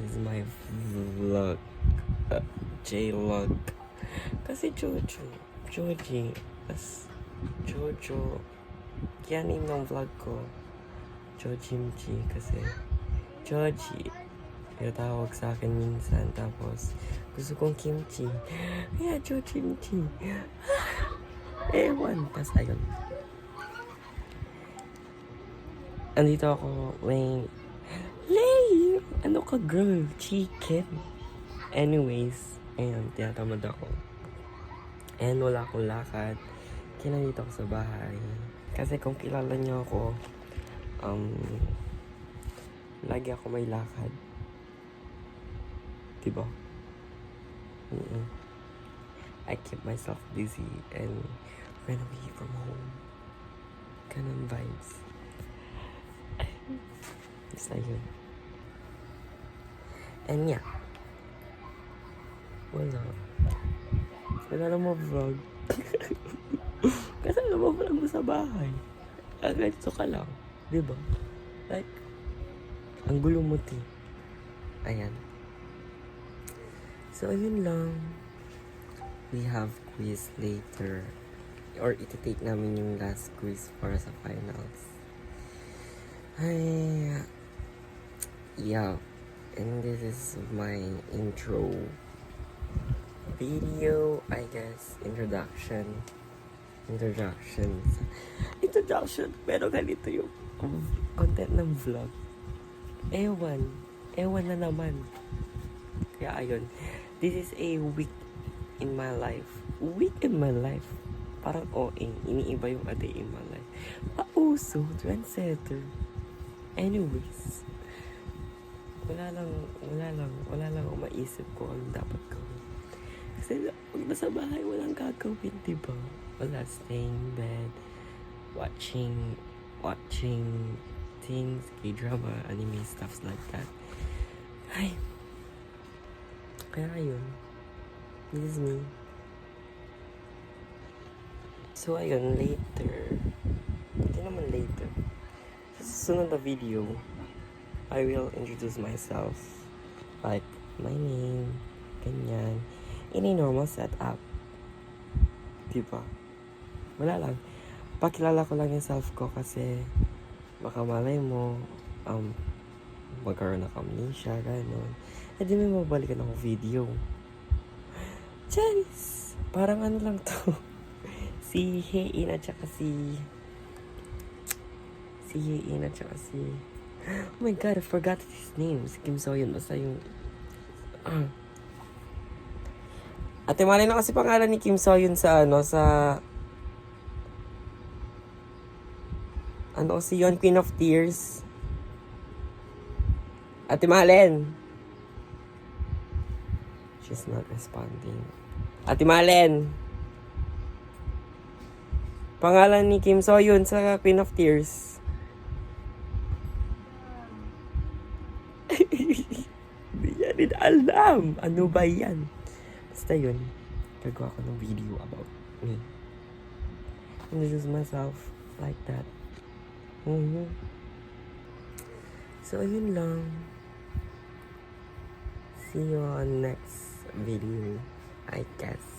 is my vlog. J-Log. Kasi Joji, as Jojo. Kaya name ng vlog ko, Jojimchi. Kasi Joji, tinatawag sa akin minsan. Tapos, gusto kong kimchi. Kaya Jojimchi. Ewan. Tapos, ayun. Andito ako, may... Lay! Ano ka, girl? Chicken. Anyways, ayun, tinatamad ako. And wala akong lakad. Kaya nandito ako sa bahay. Kasi kung kilala niyo ako, lagi ako may lakad. Diba? I keep myself busy and run away from home. Ganun vibes. Basta yun. And yeah. Wala na mo vlog. Kasi alam mo vlog mo sa bahay. Ganito ka lang. Diba? Like, ang gulo mo ti. Ayan. So, ayun lang. We have quiz later. Or iti-take namin yung last quiz para sa finals. Ay, yeah. And this is my intro video, I guess. Introduction. Pero ganito yung content ng vlog. Ewan na naman. Kaya ayun. This is a week in my life. Parang OA. Iniiba yung a day in my life. Pauso. Trendsetter. Anyways. Wala lang ako maisip ko ang dapat gawin. Kasi pag nasa bahay, walang gagawin, diba? Wala, staying in bed, watching things, K-drama, anime, stuff like that. Ay. Kaya ayun. This is me. So ayun, later. Hindi naman later. Sa susunod na video, I will introduce myself, like my name, ganyan, in a normal setup. Diba? Wala lang. Pakilala ko lang yung self ko kasi baka malay mo, magkaroon ng amnesia, gano'n. Eh di may mabalikan ako video. Charis! Parang ano lang to. Si Hein at saka si oh my god, I forgot his name. Si Kim So Hyun. Basta yung... Ate, mali na kasi pangalan ni Kim So Hyun sa si Yon, Queen of Tears. Ate Malen. She's not responding. Ate Malen. Pangalan ni Kim So Hyun sa Queen of Tears. Hindi yan din alam. Ano ba yan? Basta yun. Gagawa ko ng video about me. Introduce myself like that. So, ayun lang. See you on next video, I guess.